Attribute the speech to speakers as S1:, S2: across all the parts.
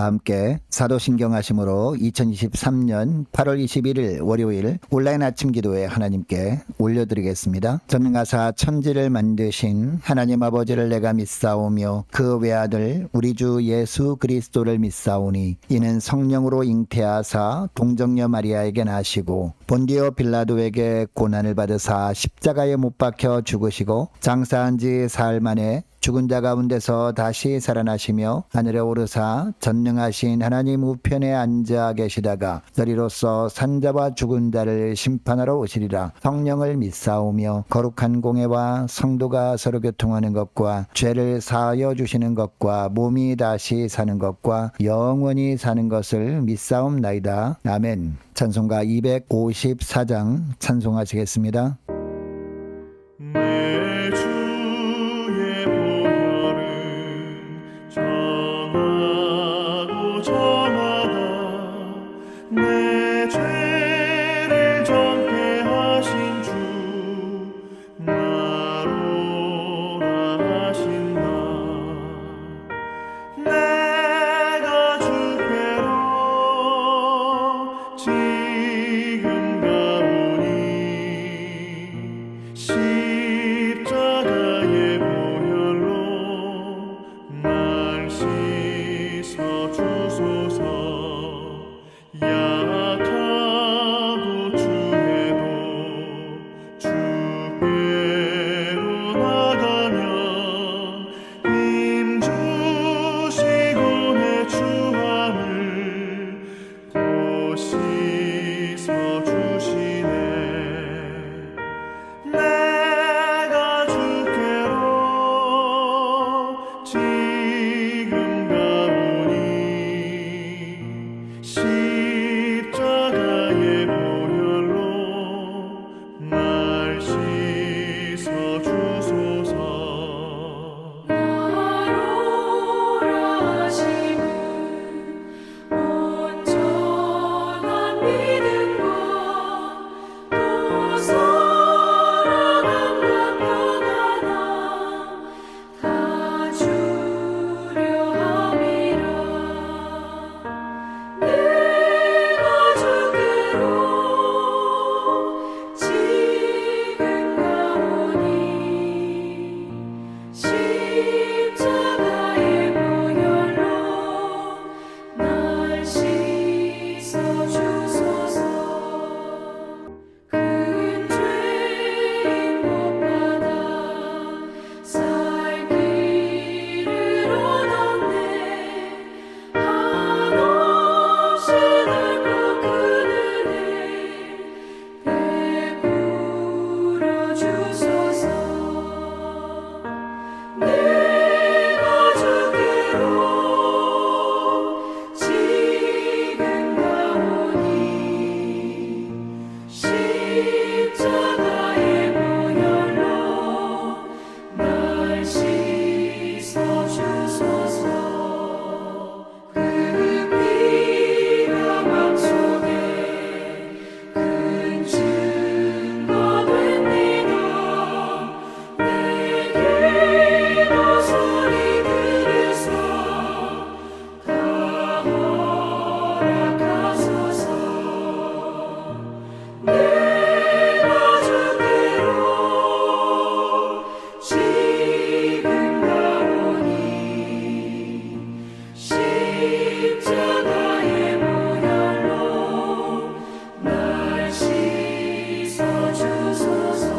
S1: 다 함께 사도신경 하심으로 2023년 8월 21일 월요일 온라인 아침 기도에 하나님께 올려드리겠습니다. 전능하사 천지를 만드신 하나님 아버지를 내가 믿사오며 그 외아들 우리 주 예수 그리스도를 믿사오니 이는 성령으로 잉태하사 동정녀 마리아에게 나시고 본디오 빌라도에게 고난을 받으사 십자가에 못 박혀 죽으시고 장사한 지 사흘 만에 죽은 자 가운데서 다시 살아나시며 하늘에 오르사 전능하신 하나님 우편에 앉아 계시다가 저리로서 산자와 죽은 자를 심판하러 오시리라. 성령을 믿사오며 거룩한 공회와 성도가 서로 교통하는 것과 죄를 사하여 주시는 것과 몸이 다시 사는 것과 영원히 사는 것을 믿사옵나이다. 아멘. 찬송가 254장 찬송하시겠습니다.
S2: 내 주의 보혈은 정하고 정하다 내 죄를 정케 하신 주 나로 하신다. 내가 주께로 지금 가오니 십자가의 보혈로 날 씻어 주소서. 약하고 추해도 주께로 나가면 힘 주시고 내 추함을 또 씻어 주시네. 내가 주께로 지금 가오니 십자가의 보혈로 날 씻어 주소서.
S3: 나로라 하심은 온전한 믿음과 또 사랑함과 평안함 다 주려 함이라. 내가 주께로 지금 가오니 십자가의 보혈로 날 씻어 주소서. 큰 죄인 못 받아 살 길을 얻었네. 한없이 넓고 큰 은혜 베풀어 주소서. 내가 주께로 지금 가오니 십자가의 보혈로 날 씻어 주소서. 그 피가 맘속에 큰 증거 됩니다. 내 기도 소리 들으사 다 허락하소서. 내가 주께로 지금 가오니 십자가의 보혈로 날 씻어 주소서.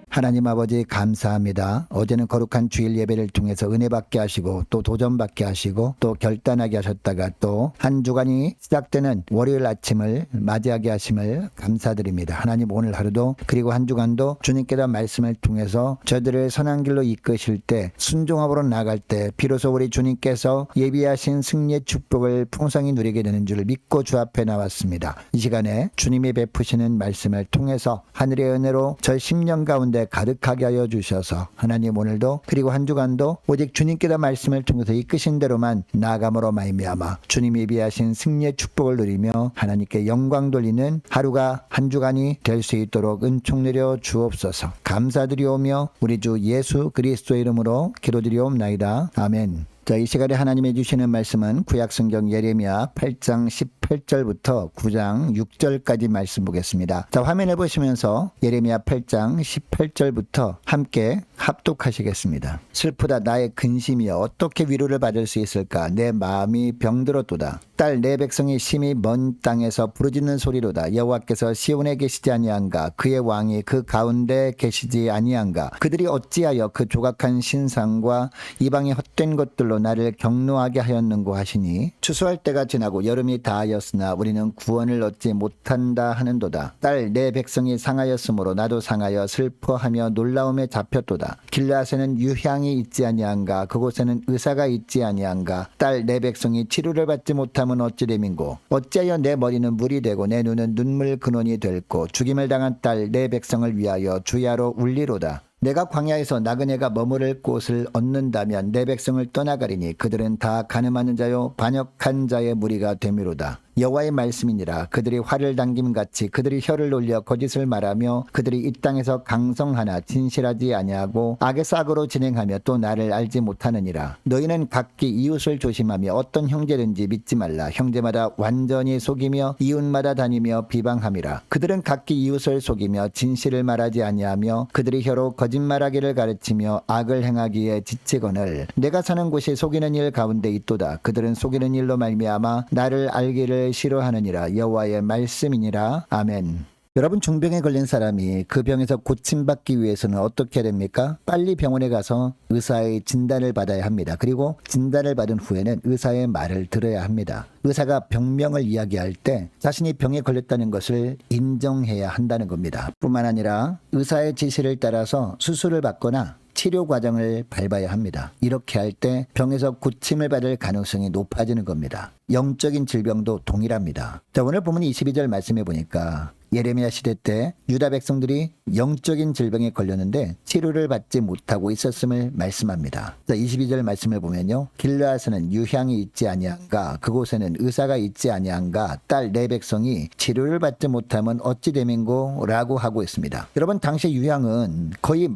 S1: 하나님 아버지 감사합니다. 어제는 거룩한 주일 예배를 통해서 은혜 받게 하시고 또 도전 받게 하시고 또 결단하게 하셨다가 또 한 주간이 시작되는 월요일 아침을 맞이하게 하심을 감사드립니다. 하나님 오늘 하루도 그리고 한 주간도 주님께서 말씀을 통해서 저들을 선한 길로 이끄실 때 순종함으로 나아갈 때 비로소 우리 주님께서 예비하신 승리의 축복을 풍성히 누리게 되는 줄을 믿고 주 앞에 나왔습니다. 이 시간에 주님이 베푸시는 말씀을 통해서 하늘의 은혜로 저 10년 가운데 은혜 가득하게 하여 주셔서 하나님 오늘도 그리고 한 주간도 오직 주님께서 말씀을 통해서 이끄신 대로만 나아감으로 말미암아 주님이 예비하신 승리의 축복을 누리며 하나님께 영광 돌리는 하루가 한 주간이 될 수 있도록 은총 내려 주옵소서. 감사드리오며 우리 주 예수 그리스도의 이름으로 기도드리옵나이다. 아멘. 자, 이 시간에 하나님이 주시는 말씀은 구약성경 예레미야 8장 18절부터 9장 6절까지 말씀 보겠습니다. 자, 화면을 보시면서 예레미야 8장 18절부터 함께 합독하시겠습니다. 슬프다 나의 근심이여 어떻게 위로를 받을 수 있을까? 내 마음이 병들었도다. 딸 내 백성이 심히 먼 땅에서 부르짖는 소리로다. 여호와께서 시온에 계시지 아니한가? 그의 왕이 그 가운데 계시지 아니한가? 그들이 어찌하여 그 조각한 신상과 이방의 헛된 것들로 나를 경노하게 하였는고 하시니 추수할 때가 지나고 여름이 다하였으나 우리는 구원을 얻지 못한다 하는도다. 딸 내 백성이 상하였으므로 나도 상하여 슬퍼하며 놀라움에 잡혔도다. 길르앗에는 유향이 있지 아니한가? 그곳에는 의사가 있지 아니한가? 딸 내 백성이 치료를 받지 못하면 어찌 됨인고? 어찌하여 내 머리는 물이 되고 내 눈은 눈물 근원이 될고 죽임을 당한 딸 내 백성을 위하여 주야로 울리로다. 내가 광야에서 나그네가 머무를 곳을 얻는다면 내 백성을 떠나가리니 그들은 다 가늠하는 자요 반역한 자의 무리가 되미로다. 여호와의 말씀이니라. 그들이 활을 당김같이 그들이 혀를 놀려 거짓을 말하며 그들이 이 땅에서 강성하나 진실하지 아니하고 악에서 악으로 진행하며 또 나를 알지 못하느니라. 너희는 각기 이웃을 조심하며 어떤 형제든지 믿지 말라. 형제마다 완전히 속이며 이웃마다 다니며 비방함이라. 그들은 각기 이웃을 속이며 진실을 말하지 아니하며 그들이 혀로 거짓말하기를 가르치며 악을 행하기에 지치거늘 내가 사는 곳이 속이는 일 가운데 있도다. 그들은 속이는 일로 말미암아 나를 알기를 싫어하느니라. 여호와의 말씀이니라. 아멘. 여러분, 중병에 걸린 사람이 그 병에서 고침받기 위해서는 어떻게 해야 됩니까? 빨리 병원에 가서 의사의 진단을 받아야 합니다. 그리고 진단을 받은 후에는 의사의 말을 들어야 합니다. 의사가 병명을 이야기할 때 자신이 병에 걸렸다는 것을 인정해야 한다는 겁니다. 뿐만 아니라 의사의 지시를 따라서 수술을 받거나 치료 과정을 밟아야 합니다. 이렇게 할 때 병에서 고침을 받을 가능성이 높아지는 겁니다. 영적인 질병도 동일합니다. 자, 오늘 보면 22절 말씀해 보니까 예레미야 시대 때 유다 백성들이 영적인 질병에 걸렸는데 치료를 받지 못하고 있었음을 말씀합니다. 자, 22절 말씀을 보면요. 길르앗에는 유향이 있지 아니한가? 그곳에는 의사가 있지 아니한가? 딸 내 백성이 치료를 받지 못하면 어찌 됨인고? 라고 하고 있습니다. 여러분, 당시 유향은 거의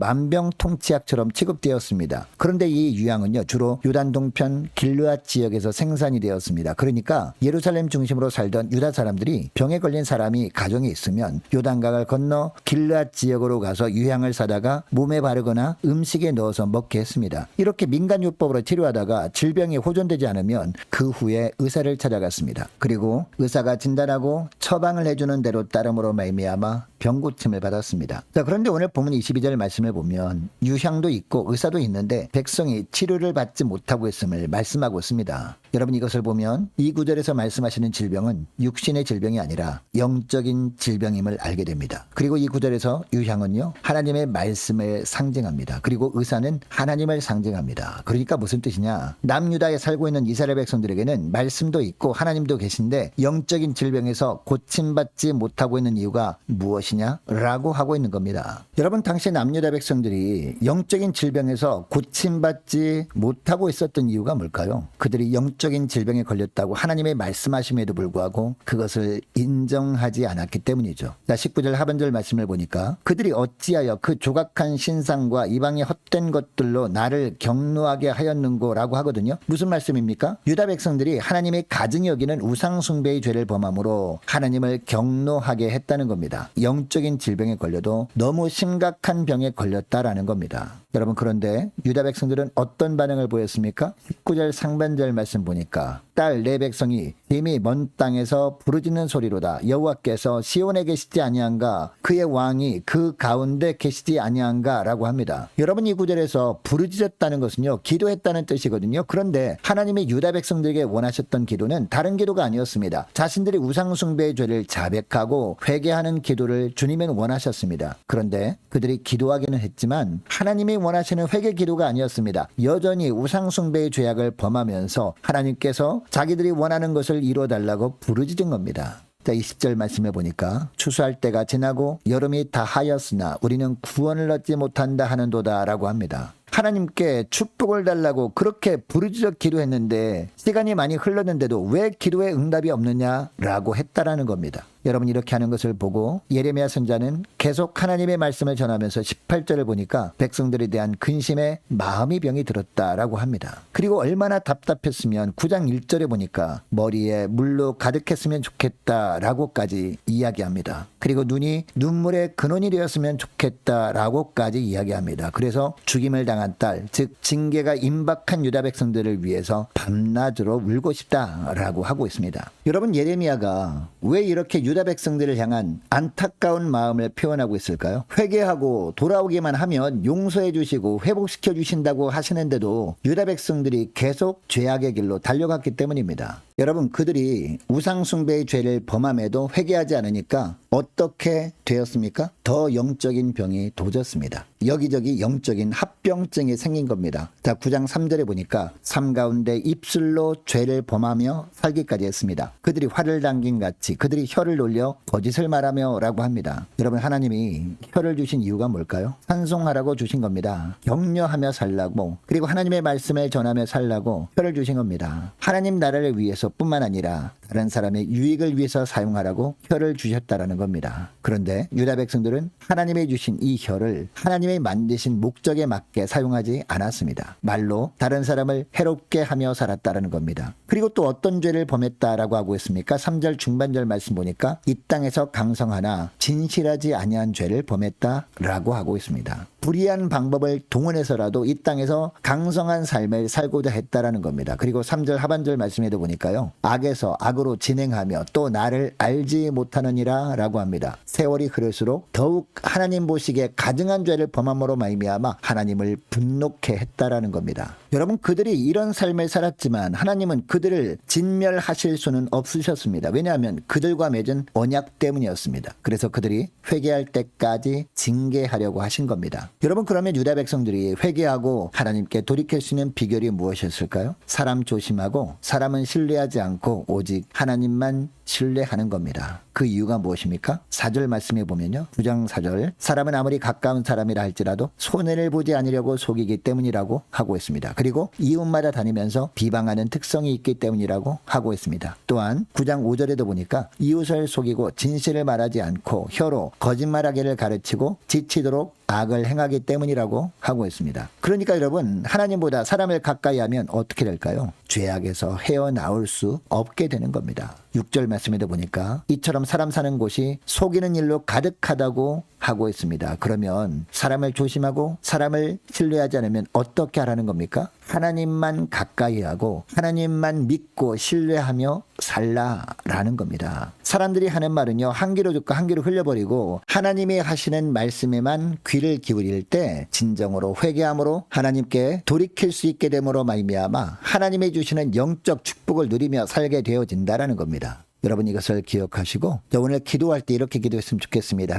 S1: 만병통치약처럼 취급되었습니다. 그런데 이 유향은요, 주로 요단 동편 길르앗 지역에서 생산이 되었습니다. 그러니까 예루살렘 중심으로 살던 유다 사람들이 병에 걸린 사람이 가정에 있으면 요단강을 건너 길르앗 지역으로 가서 유향을 사다가 몸에 바르거나 음식에 넣어서 먹게 했습니다. 이렇게 민간요법으로 치료하다가 질병이 호전되지 않으면 그 후에 의사를 찾아갔습니다. 그리고 의사가 진단하고 처방을 해주는 대로 따름으로 말미암아 병고침을 받았습니다. 자, 그런데 오늘 보면 22절 말씀을 보면 유향도 있고 의사도 있는데 백성이 치료를 받지 못하고 있음을 말씀하고 있습니다. 여러분, 이것을 보면 이 구절에서 말씀하시는 질병은 육신의 질병이 아니라 영적인 질병임을 알게 됩니다. 그리고 이 구절에서 유향은요, 하나님의 말씀을 상징합니다. 그리고 의사는 하나님을 상징합니다. 그러니까 무슨 뜻이냐? 남유다에 살고 있는 이스라엘 백성들에게는 말씀도 있고 하나님도 계신데 영적인 질병에서 고침받지 못하고 있는 이유가 무엇이냐? 라고 하고 있는 겁니다. 여러분, 당시 남유다 백성들이 영적인 질병에서 고침받지 못하고 있었던 이유가 뭘까요? 그들이 영적인 질병에 걸렸다고 하나님의 말씀하심에도 불구하고 그것을 인정하지 않았기 때문이죠. 자, 19절 하반절 말씀을 보니까 그들이 어찌하여 그 조각한 신상과 이방의 헛된 것들로 나를 경노하게 하였는고? 라고 하거든요. 무슨 말씀입니까? 유다 백성들이 하나님의 가증히 여기는 우상숭배의 죄를 범함으로 하나님을 경노하게 했다는 겁니다. 영적인 질병에 걸려도 너무 심각한 병에 걸렸다라는 겁니다. 여러분, 그런데 유다 백성들은 어떤 반응을 보였습니까? 19절 상반절 말씀 보니까 딸 내 백성이 이미 먼 땅에서 부르짖는 소리로다. 여호와께서 시온에 계시지 아니한가? 그의 왕이 그 가운데 계시지 아니한가? 라고 합니다. 여러분, 이 구절에서 부르짖었다는 것은요, 기도했다는 뜻이거든요. 그런데 하나님의 유다 백성들에게 원하셨던 기도는 다른 기도가 아니었습니다. 자신들이 우상숭배의 죄를 자백하고 회개하는 기도를 주님은 원하셨습니다. 그런데 그들이 기도하기는 했지만 하나님이 원하시는 회개 기도가 아니었습니다. 여전히 우상숭배의 죄악을 범하면서 하나님께서 자기들이 원하는 것을 이루어달라고 부르짖은 겁니다. 자, 20절 말씀을 보니까 추수할 때가 지나고 여름이 다하였으나 우리는 구원을 얻지 못한다 하는도다 라고 합니다. 하나님께 축복을 달라고 그렇게 부르짖어 기도했는데 시간이 많이 흘렀는데도 왜 기도에 응답이 없느냐라고 했다라는 겁니다. 여러분, 이렇게 하는 것을 보고 예레미야 선지자는 계속 하나님의 말씀을 전하면서 18절을 보니까 백성들에 대한 근심에 마음이 병이 들었다라고 합니다. 그리고 얼마나 답답했으면 9장 1절에 보니까 머리에 물로 가득했으면 좋겠다라고까지 이야기합니다. 그리고 눈이 눈물의 근원이 되었으면 좋겠다라고까지 이야기합니다. 그래서 죽임을 당한 딸, 즉 징계가 임박한 유다 백성들을 위해서 밤낮으로 울고 싶다라고 하고 있습니다. 여러분, 예레미야가 왜 이렇게 유다 백성들을 향한 안타까운 마음을 표현하고 있을까요? 회개하고 돌아오기만 하면 용서해 주시고 회복시켜 주신다고 하시는데도 유다 백성들이 계속 죄악의 길로 달려갔기 때문입니다. 여러분, 그들이 우상숭배의 죄를 범함에도 회개하지 않으니까 어떻게 되었습니까? 더 영적인 병이 도졌습니다. 여기저기 영적인 합병증이 생긴 겁니다. 자, 9장 3절에 보니까 삶 가운데 입술로 죄를 범하며 살기까지 했습니다. 그들이 활을 당긴 같이 그들이 혀를 놀려 거짓을 말하며 라고 합니다. 여러분, 하나님이 혀를 주신 이유가 뭘까요? 찬송하라고 주신 겁니다. 격려하며 살라고, 그리고 하나님의 말씀을 전하며 살라고 혀를 주신 겁니다. 하나님 나라를 위해서 뿐만 아니라 다른 사람의 유익을 위해서 사용하라고 혀를 주셨다라는 겁니다. 그런데 유다 백성들은 하나님이 주신 이 혀를 하나님이 만드신 목적에 맞게 사용하지 않았습니다. 말로 다른 사람을 해롭게 하며 살았다라는 겁니다. 그리고 또 어떤 죄를 범했다라고 하고 있습니까? 3절 중반절 말씀 보니까 이 땅에서 강성하나 진실하지 아니한 죄를 범했다라고 하고 있습니다. 불의한 방법을 동원해서라도 이 땅에서 강성한 삶을 살고자 했다라는 겁니다. 그리고 3절 하반절 말씀에도 보니까요, 악에서 악으로 진행하며 또 나를 알지 못하느니라 라고 합니다. 세월이 흐를수록 더욱 하나님 보시기에 가증한 죄를 범함으로 말미암아 하나님을 분노케 했다라는 겁니다. 여러분, 그들이 이런 삶을 살았지만 하나님은 그들을 진멸하실 수는 없으셨습니다. 왜냐하면 그들과 맺은 언약 때문이었습니다. 그래서 그들이 회개할 때까지 징계하려고 하신 겁니다. 여러분, 그러면 유다 백성들이 회개하고 하나님께 돌이킬 수 있는 비결이 무엇이었을까요? 사람 조심하고 사람은 신뢰하지 않고 오직 하나님만 신뢰하는 겁니다. 그 이유가 무엇입니까? 4절 말씀에 보면요, 9장 4절, 사람은 아무리 가까운 사람이라 할지라도 손해를 보지 않으려고 속이기 때문이라고 하고 있습니다. 그리고 이웃마다 다니면서 비방하는 특성이 있기 때문이라고 하고 있습니다. 또한 9장 5절에도 보니까 이웃을 속이고 진실을 말하지 않고 혀로 거짓말하기를 가르치고 지치도록 악을 행하기 때문이라고 하고 있습니다. 그러니까 여러분, 하나님보다 사람을 가까이 하면 어떻게 될까요? 죄악에서 헤어나올 수 없게 되는 겁니다. 6절 말씀에도 보니까 이처럼 사람 사는 곳이 속이는 일로 가득하다고 하고 있습니다. 그러면 사람을 조심하고 사람을 신뢰하지 않으면 어떻게 하라는 겁니까? 하나님만 가까이 하고 하나님만 믿고 신뢰하며 살라라는 겁니다. 사람들이 하는 말은요, 한 귀로 듣고 한 귀로 흘려버리고 하나님이 하시는 말씀에만 귀를 기울일 때 진정으로 회개함으로 하나님께 돌이킬 수 있게 됨으로 말미암아 하나님이 주시는 영적 축복을 누리며 살게 되어진다라는 겁니다. 여러분, 이것을 기억하시고 저 오늘 기도할 때 이렇게 기도했으면 좋겠습니다.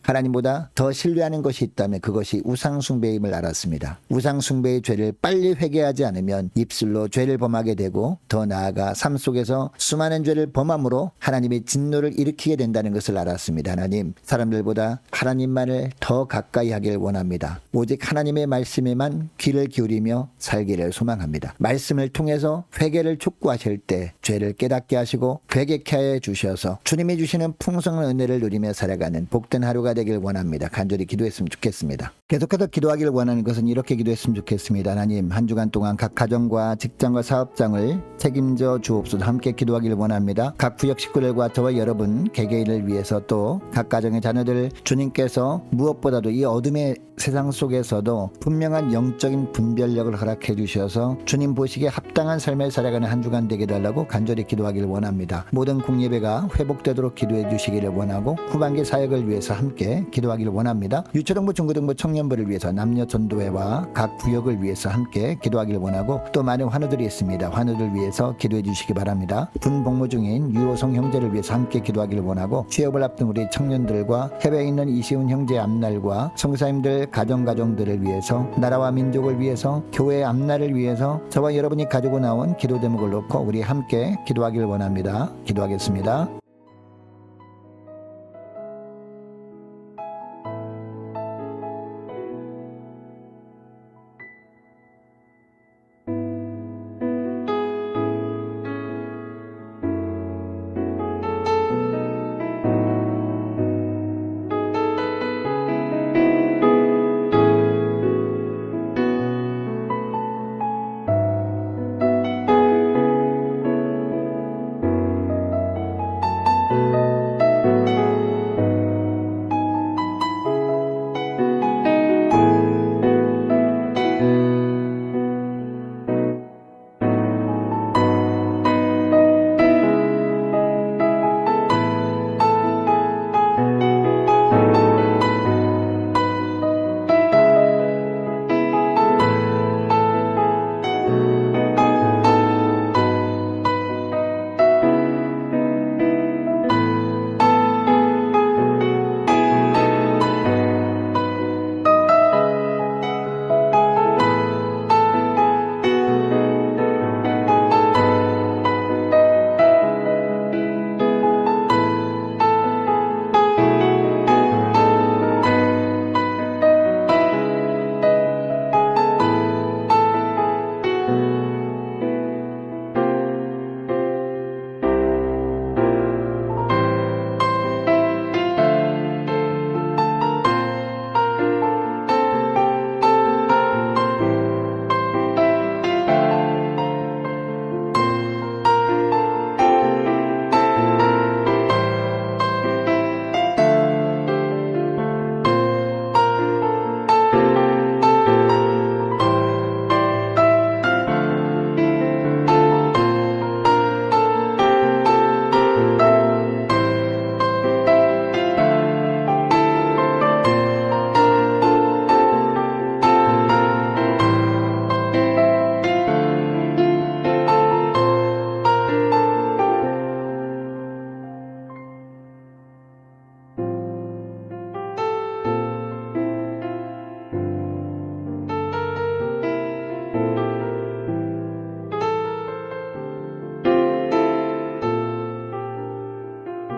S1: 하나님보다 더 신뢰하는 것이 있다면 그것이 우상숭배임을 알았습니다. 우상숭배의 죄를 빨리 회개하지 않으면 입술로 죄를 범하게 되고 더 나아가 삶 속에서 수많은 죄를 범함으로 하나님의 진노를 일으키게 된다는 것을 알았습니다. 하나님, 사람들보다 하나님만을 더 가까이 하길 원합니다. 오직 하나님의 말씀에만 귀를 기울이며 살기를 소망합니다. 말씀을 통해서 회개를 촉구하실 때 죄를 깨닫게 하시고 회개케 해 주셔서 주님이 주시는 풍성한 은혜를 누리며 살아가는 복된 하루가 되길 원합니다. 간절히 기도했으면 좋겠습니다. 계속해서 기도하길 원하는 것은 이렇게 기도했으면 좋겠습니다. 하나님, 한 주간 동안 각 가정과 직장과 사업장을 책임져 주옵소서. 함께 기도하길 원합니다. 각 구역 식구들과 저와 여러분 개개인을 위해서 또 각 가정의 자녀들, 주님께서 무엇보다도 이 어둠의 세상 속에서도 분명한 영적인 분별력을 허락해 주셔서 주님 보시기에 합당한 삶을 살아가는 한 주간 되게 달라고 간절히 기도하길 원합니다. 모든 공예배가 회복되도록 기도해 주시기를 원하고 후반기 사역을 위해서 함께 기도하기를 원합니다. 유초등부, 중고등부, 청년부를 위해서 남녀 전도회와 각 구역을 위해서 함께 기도하기를 원하고 또 많은 환우들이 있습니다. 환우들 위해서 기도해 주시기 바랍니다. 군복무 중인 유호성 형제를 위해서 함께 기도하기를 원하고 취업을 앞둔 우리 청년들과 해외에 있는 이시훈 형제 앞날과 성사님들 가정들을 위해서 나라와 민족을 위해서 교회의 앞날을 위해서 저와 여러분이 가지고 나온 기도 제목을 놓고 우리 함께 기도하기를 원합니다. 기도하겠습니다.